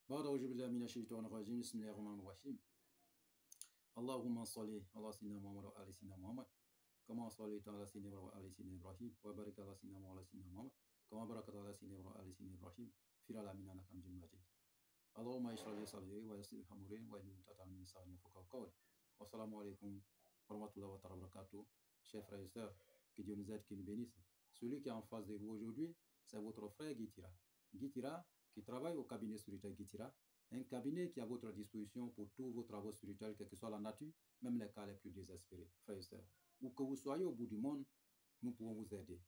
بعد أعوذ بالله من الشيطان الرجيم بسم الله الرحمن الرحيم اللهم صل على سيدنا محمد وعلى سيدنا محمد كما صليت على سيدنا إبراهيم وعلى سيدنا إبراهيم وبارك على سيدنا محمد وعلى سيدنا محمد كما باركت على سيدنا إبراهيم وعلى سيدنا إبراهيم في العالمين إنك حميد مجيد اللهم اشرح لي صدري ويسر لي أمري واحلل عقدة من لساني يفقهوا قولي والسلام عليكم ورحمة الله وبركاته. Chers frères et sœurs, que Dieu nous aide, qu'il nous bénisse. Celui qui est en face de vous aujourd'hui, c'est votre frère Guitira. Guitira, qui travaille au cabinet spirituel Guitira, un cabinet qui est à votre disposition pour tous vos travaux spirituels, quelle que soit la nature, même les cas les plus désespérés. Frères et sœurs, où que vous soyez au bout du monde, nous pouvons vous aider.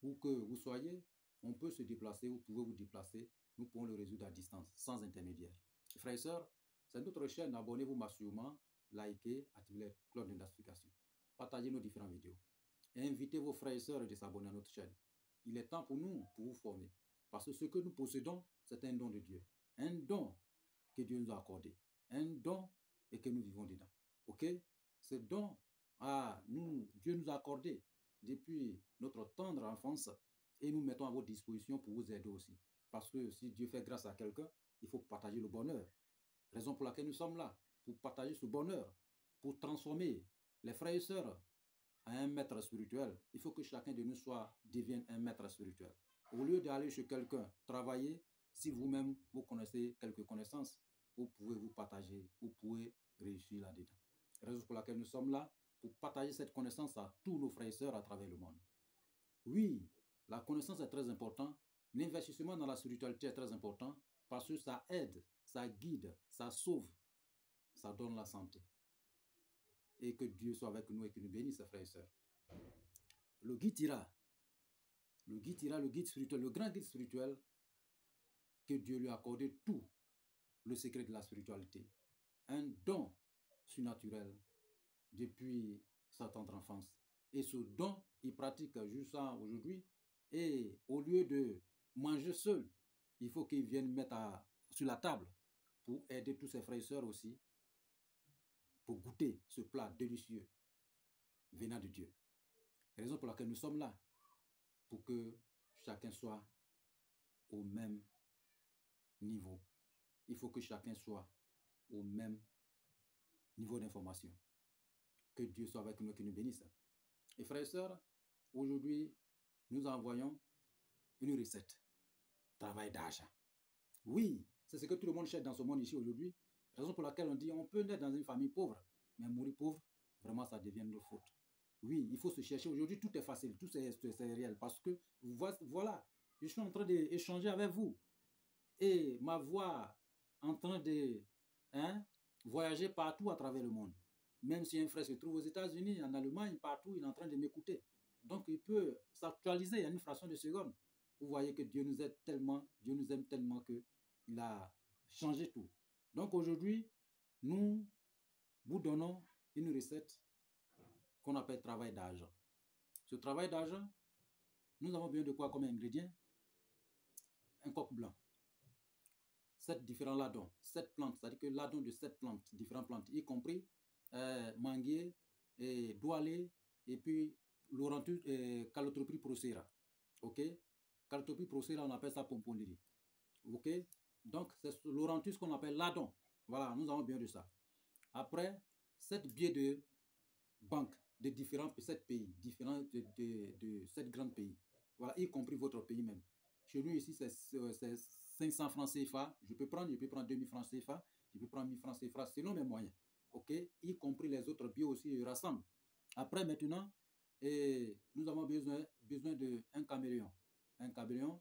Où que vous soyez, on peut se déplacer, vous pouvez vous déplacer, nous pouvons le résoudre à distance, sans intermédiaire. Frères et sœurs, c'est notre chaîne, abonnez-vous massivement, likez, activez les cloches de notification. Partagez nos différentes vidéos. Et invitez vos frères et sœurs de s'abonner à notre chaîne. Il est temps pour nous, pour vous former. Parce que ce que nous possédons, c'est un don de Dieu. Un don que Dieu nous a accordé. Un don et que nous vivons dedans. Ok? Ce don, Dieu nous a accordé depuis notre tendre enfance et nous mettons à votre disposition pour vous aider aussi. Parce que si Dieu fait grâce à quelqu'un, il faut partager le bonheur. Raison pour laquelle nous sommes là, pour partager ce bonheur, pour transformer les frères et sœurs à un maître spirituel. Il faut que chacun de nous devienne un maître spirituel. Au lieu d'aller chez quelqu'un travailler, si vous-même vous connaissez quelques connaissances, vous pouvez vous partager, vous pouvez réussir là-dedans. Raison pour laquelle nous sommes là, pour partager cette connaissance à tous nos frères et sœurs à travers le monde. Oui, la connaissance est très importante. L'investissement dans la spiritualité est très important parce que ça aide, ça guide, ça sauve, ça donne la santé. Et que Dieu soit avec nous et que nous bénisse, frères et sœurs. Le guide spirituel, le grand guide spirituel, que Dieu lui a accordé tout le secret de la spiritualité. Un don surnaturel depuis sa tendre enfance. Et ce don, il pratique jusqu'à aujourd'hui. Et au lieu de manger seul, il faut qu'il vienne mettre sur la table pour aider tous ses frères et sœurs aussi, pour goûter ce plat délicieux venant de Dieu. Raison pour laquelle nous sommes là, pour que chacun soit au même niveau. Il faut que chacun soit au même niveau d'information. Que Dieu soit avec nous, qu'il nous bénisse. Et frères et sœurs, aujourd'hui, nous envoyons une recette. Travail d'argent. Oui, c'est ce que tout le monde cherche dans ce monde ici aujourd'hui. Raison pour laquelle on dit on peut naître dans une famille pauvre, mais mourir pauvre, vraiment ça devient notre faute. Oui, il faut se chercher. Aujourd'hui, tout est facile, tout c'est réel. Parce que, voilà, je suis en train d'échanger avec vous. Et ma voix en train de voyager partout à travers le monde. Même si un frère se trouve aux États-Unis, en Allemagne, partout, il est en train de m'écouter. Donc, il peut s'actualiser en une fraction de seconde. Vous voyez que Dieu nous aide tellement, Dieu nous aime tellement qu'il a changé tout. Donc, aujourd'hui, nous vous donnons une recette qu'on appelle travail d'argent. Ce travail d'argent, nous avons besoin de quoi comme ingrédient? Un coq blanc. 7 différents ladons, 7 plantes, c'est-à-dire que ladons de 7 plantes, différentes plantes, y compris manguier, et doualé, et puis l'orantus, Calotropis procera. Ok? Calotropis procera, on appelle ça pomponnerie. Ok? Donc, c'est l'orantus qu'on appelle ladon. Voilà, nous avons bien de ça. Après, 7 billets de banque de différents 7 pays, différents de 7 grands pays. Voilà, y compris votre pays même. Chez nous ici, c'est 500 francs CFA. Je peux prendre 2000 francs CFA. Je peux prendre 1000 francs CFA selon mes moyens. Ok? Y compris les autres billets aussi, je rassemble. Après, maintenant, nous avons besoin d'un caméléon. Un caméléon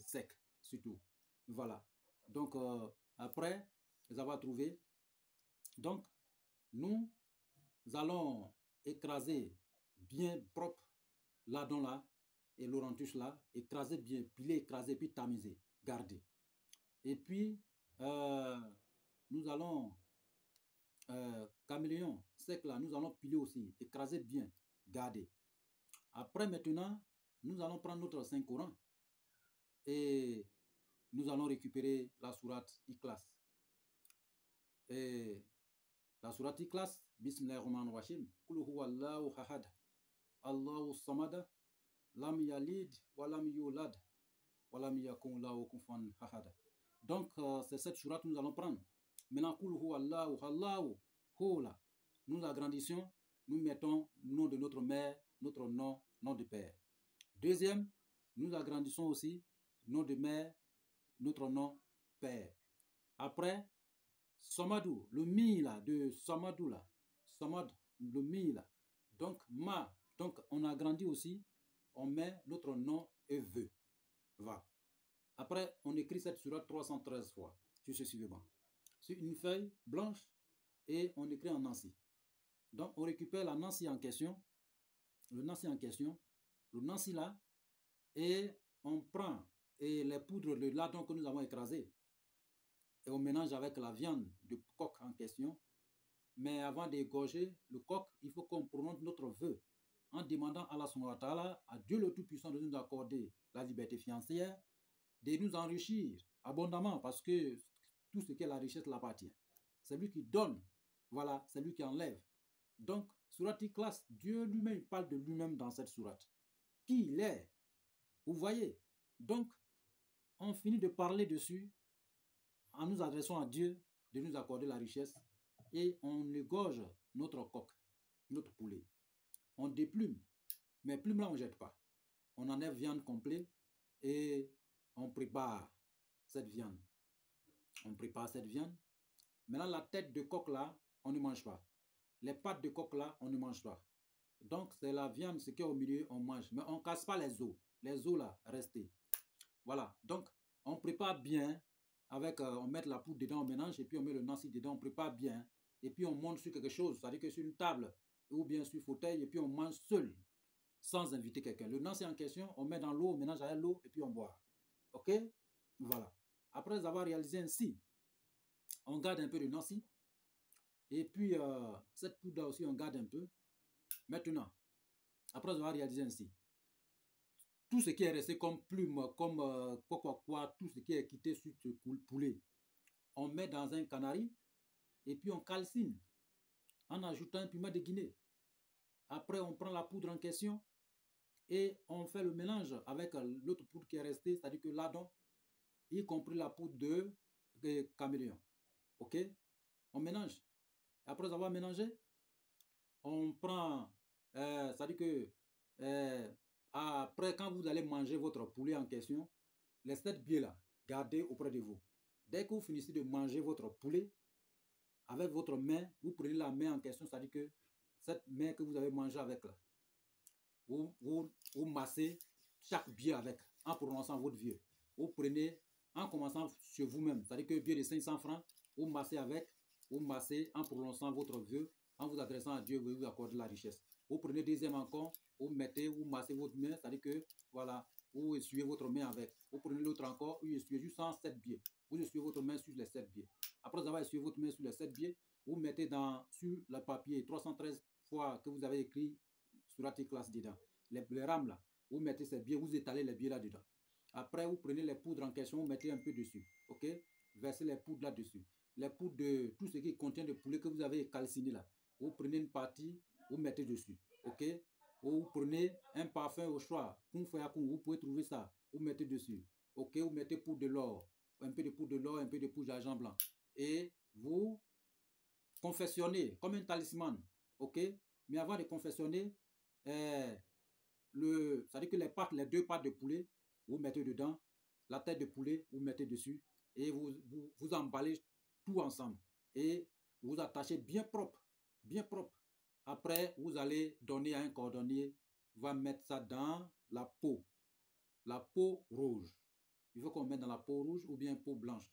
sec, surtout. Voilà. Donc, après les avoir trouvés, donc, nous allons écraser bien propre ladon là et l'orantus là, écraser bien, piler, écraser, puis tamiser, garder. Et puis, nous allons, caméléon sec là, nous allons piler aussi, écraser bien, garder. Après maintenant, nous allons prendre notre Saint-Coran et nous allons récupérer la sourate Ikhlas. Et la sourate Ikhlas, Bismillahirrahmanirrahim, Kul huwallahu ahad, Allahu samad, lam yalid, walam yulad, walam yakun lahu kufuwan ahad. Donc, c'est cette sourate que nous allons prendre. Maintenant, Kul hu Allahu, Allahu, hu là. Nous agrandissons, nous mettons le nom de notre mère, notre nom, nom de père. Deuxième, nous agrandissons aussi nom de mère, notre nom, père. Après, Somadou, le mi là, de Somadou là. Somad, le mi là. Donc, ma. Donc, on agrandit aussi, on met notre nom et veut. Va. Après, on écrit cette sourate 313 fois sur ce suivant. Sur une feuille blanche et on écrit en Nancy. Donc, on récupère la Nancy en question, le Nancy en question, le Nancy là, et on prend et les poudres de ladon que nous avons écrasées et on mélange avec la viande de coq en question. Mais avant d'égorger le coq, il faut qu'on prononce notre vœu en demandant à Allah subhanahu wa ta'ala, à Dieu le Tout-Puissant de nous accorder la liberté financière, de nous enrichir abondamment parce que tout ce qui est la richesse l'appartient. C'est lui qui donne, voilà, c'est lui qui enlève. Donc, sourate Ikhlas, Dieu lui-même parle de lui-même dans cette sourate. Qui il est? Vous voyez? Donc, on finit de parler dessus en nous adressant à Dieu de nous accorder la richesse et on égorge notre coq, notre poulet. On déplume, mais plume là on ne jette pas. On enlève viande complète et on prépare cette viande. On prépare cette viande. Maintenant, la tête de coq là, on ne mange pas. Les pattes de coq là, on ne mange pas. Donc, c'est la viande, ce qui est au milieu, on mange. Mais on ne casse pas les os. Les os là, restez. Voilà. Donc, on prépare bien. Avec, on met la poudre dedans, on mélange. Et puis, on met le nancy dedans. On prépare bien. Et puis, on monte sur quelque chose. C'est-à-dire que sur une table ou bien sur un fauteuil. Et puis, on mange seul. Sans inviter quelqu'un. Le nancy en question, on met dans l'eau, on mélange avec l'eau. Et puis, on boit. OK? Voilà. Après avoir réalisé ainsi, on garde un peu de nancy. Et puis, cette poudre aussi, on garde un peu. Maintenant, après avoir réalisé ainsi, tout ce qui est resté comme plume, comme quoi, tout ce qui est quitté sur ce poulet, on met dans un canari et puis on calcine en ajoutant un piment de Guinée. Après, on prend la poudre en question et on fait le mélange avec l'autre poudre qui est restée, c'est-à-dire que ladon, y compris la poudre de caméléon. OK? On mélange. Après avoir mélangé, on prend, c'est-à-dire que après, quand vous allez manger votre poulet en question, les 7 biais là, gardez auprès de vous. Dès que vous finissez de manger votre poulet, avec votre main, vous prenez la main en question, c'est-à-dire que cette main que vous avez mangé avec là, vous massez chaque biais avec, en prononçant votre vieux. Vous prenez, en commençant sur vous-même, c'est-à-dire que biais de 500 francs, vous massez avec, vous massez en prononçant votre vœu, en vous adressant à Dieu, vous vous accordez la richesse. Vous prenez deuxième encore, vous mettez, vous massez votre main, c'est-à-dire que, voilà, vous essuyez votre main avec. Vous prenez l'autre encore, vous essuyez juste en 7 biais. Vous essuyez votre main sur les 7 biais. Après avoir essuyé votre main sur les 7 biais, vous mettez sur le papier 313 fois que vous avez écrit sur Ikhlas dedans. Les rames là, vous mettez ces biais, vous étalez les biais là-dedans. Après, vous prenez les poudres en question, vous mettez un peu dessus. OK? Versez les poudres là-dessus. Les poudres de tout ce qui contient de poulet que vous avez calciné là. Vous prenez une partie, vous mettez dessus. OK? Vous prenez un parfum au choix. Vous pouvez trouver ça. Vous mettez dessus. OK? Vous mettez poudre de l'or. Un peu de poudre de l'or, un peu de poudre d'argent blanc. Et vous confectionnez comme un talisman. OK? Mais avant de confectionner, c'est-à-dire que les 2 pattes de poulet, vous mettez dedans. La tête de poulet, vous mettez dessus. Et vous emballez tout ensemble. Et vous attachez bien propre. Bien propre. Après, vous allez donner à un cordonnier, va mettre ça dans la peau rouge. Il faut qu'on mette dans la peau rouge ou bien peau blanche.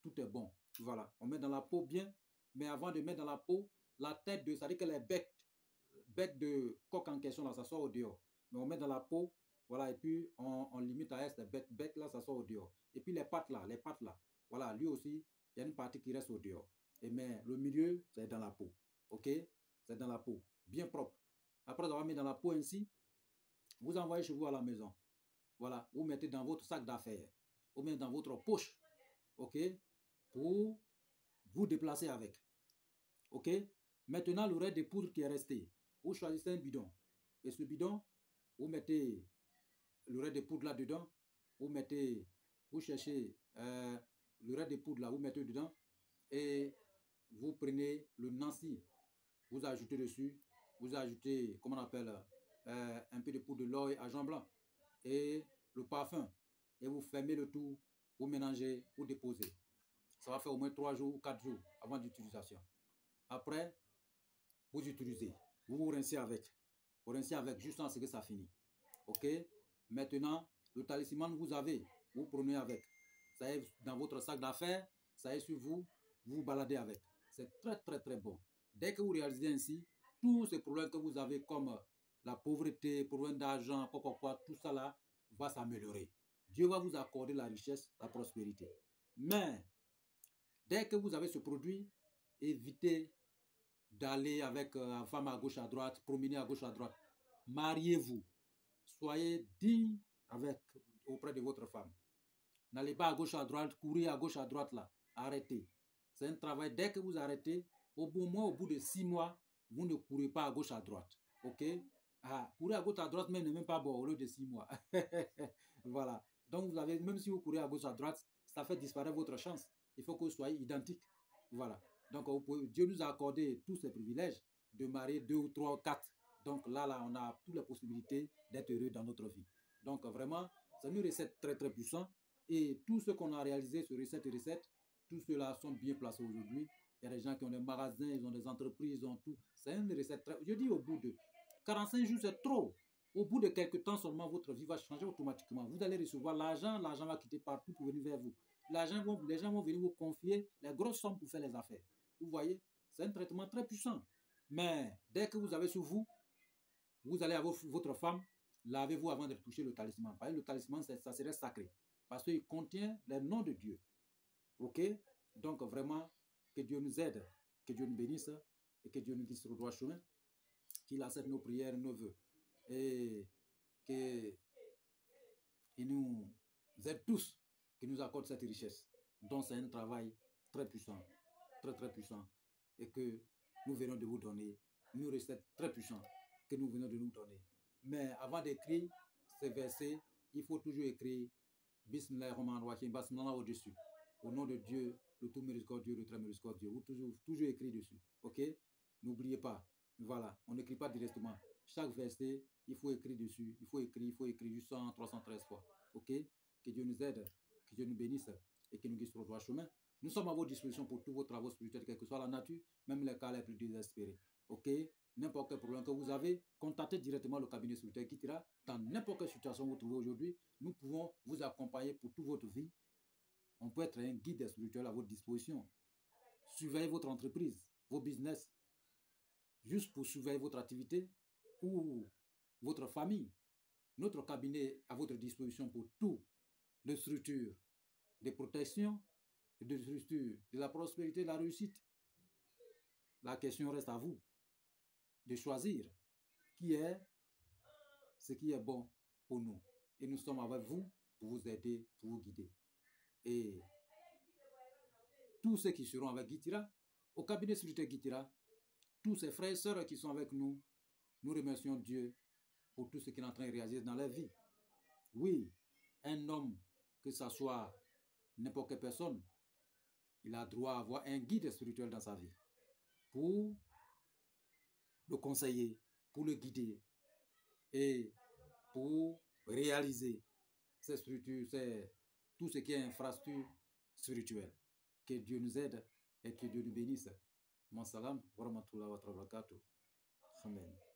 Tout est bon. Voilà, on met dans la peau bien, mais avant de mettre dans la peau, la tête de, c'est-à-dire que les becs de coq en question, là, ça sort au dehors. Mais on met dans la peau, voilà, et puis on limite à ce bec là, ça sort au dehors. Et puis les pattes là, voilà, lui aussi, il y a une partie qui reste au dehors. Mais le milieu, c'est dans la peau. OK? C'est dans la peau. Bien propre. Après avoir mis dans la peau ainsi, vous envoyez chez vous à la maison. Voilà. Vous mettez dans votre sac d'affaires. Ou même dans votre poche. OK? Pour vous déplacer avec. OK? Maintenant, le reste de poudre qui est resté. Vous choisissez un bidon. Et ce bidon, vous mettez le reste de poudre là-dedans. Vous cherchez le reste des poudres là, vous mettez dedans et vous prenez le Nancy, vous ajoutez dessus, vous ajoutez, comment on appelle, un peu de poudre de l'oeil à blanc et le parfum et vous fermez le tout, vous mélangez, vous déposez. Ça va faire au moins 3 jours ou 4 jours avant d'utilisation. Après, vous utilisez, vous rincez avec. Vous rincez avec jusqu'à ce que ça finit. Ok? Maintenant, le talisman vous avez, vous prenez avec. Ça est dans votre sac d'affaires, ça est sur vous, vous baladez avec. C'est très très très bon. Dès que vous réalisez ainsi, tous ces problèmes que vous avez comme la pauvreté, problème d'argent, quoi, tout ça là va s'améliorer. Dieu va vous accorder la richesse, la prospérité. Mais dès que vous avez ce produit, évitez d'aller avec une femme à gauche à droite, promener à gauche à droite. Mariez-vous. Soyez digne auprès de votre femme. N'allez pas à gauche à droite, courir à gauche à droite là. Arrêtez. C'est un travail. Dès que vous arrêtez, au bout de 6 mois, vous ne courez pas à gauche à droite. Ok? Courir à gauche à droite même n'est même pas bon au lieu de 6 mois. Voilà. Donc vous avez, même si vous courez à gauche à droite, ça fait disparaître votre chance. Il faut que vous soyez identiques. Voilà. Donc Dieu nous a accordé tous ces privilèges de marier 2 ou 3 ou 4. Donc là, on a toutes les possibilités d'être heureux dans notre vie. Donc vraiment, c'est une recette très très puissante. Et tout ce qu'on a réalisé sur recettes et recettes, tous ceux-là sont bien placés aujourd'hui. Il y a des gens qui ont des magasins, ils ont des entreprises, ils ont tout. C'est une recette très... Je dis au bout de 45 jours, c'est trop. Au bout de quelques temps seulement, votre vie va changer automatiquement. Vous allez recevoir l'argent va quitter partout pour venir vers vous. Les gens vont venir vous confier les grosses sommes pour faire les affaires. Vous voyez, c'est un traitement très puissant. Mais dès que vous avez sur vous, vous allez avoir votre femme, lavez-vous avant de toucher le talisman. Parce que le talisman, ça serait sacré. Parce qu'il contient les noms de Dieu. Ok? Donc vraiment, que Dieu nous aide, que Dieu nous bénisse et que Dieu nous guide sur le droit chemin, qu'il accepte nos prières, nos vœux. Et qu'il nous aide tous, qu'il nous accorde cette richesse. Donc c'est un travail très puissant, très très puissant. Et que nous venons de vous donner une recette très puissante que nous venons de nous donner. Mais avant d'écrire ces versets, il faut toujours écrire Bismillahirrahmanirrahim, Basmala au-dessus. Au nom de Dieu, le tout miséricordieux, le très miséricordieux. Vous toujours écrit dessus. Ok? N'oubliez pas. Voilà. On n'écrit pas directement. Chaque verset, il faut écrire dessus. Il faut écrire juste 313 fois. Ok? Que Dieu nous aide, que Dieu nous bénisse et que nous guide sur le droit chemin. Nous sommes à votre disposition pour tous vos travaux spirituels, quelle que soit la nature, même les cas les plus désespérés. Ok? N'importe quel problème que vous avez, contactez directement le cabinet spirituel qui ira dans n'importe quelle situation que vous trouvez aujourd'hui. Nous pouvons vous accompagner pour toute votre vie. On peut être un guide spirituel à votre disposition. Surveillez votre entreprise, vos business, juste pour surveiller votre activité ou votre famille. Notre cabinet est à votre disposition pour toutes les structures de protection et de structures de la prospérité, de la réussite. La question reste à vous de choisir ce qui est bon pour nous. Et nous sommes avec vous pour vous aider, pour vous guider. Et tous ceux qui seront avec Guitira, au cabinet spirituel Guitira, tous ces frères et sœurs qui sont avec nous, nous remercions Dieu pour tout ce qu'il est en train de réaliser dans leur vie. Oui, un homme, que ce soit n'importe quelle personne, il a droit à avoir un guide spirituel dans sa vie pour le conseiller, pour le guider et pour réaliser ces structures, tout ce qui est infrastructure spirituelle. Que Dieu nous aide et que Dieu nous bénisse. Mon salam, wa rahmatullahi wa barakatuh. Amen.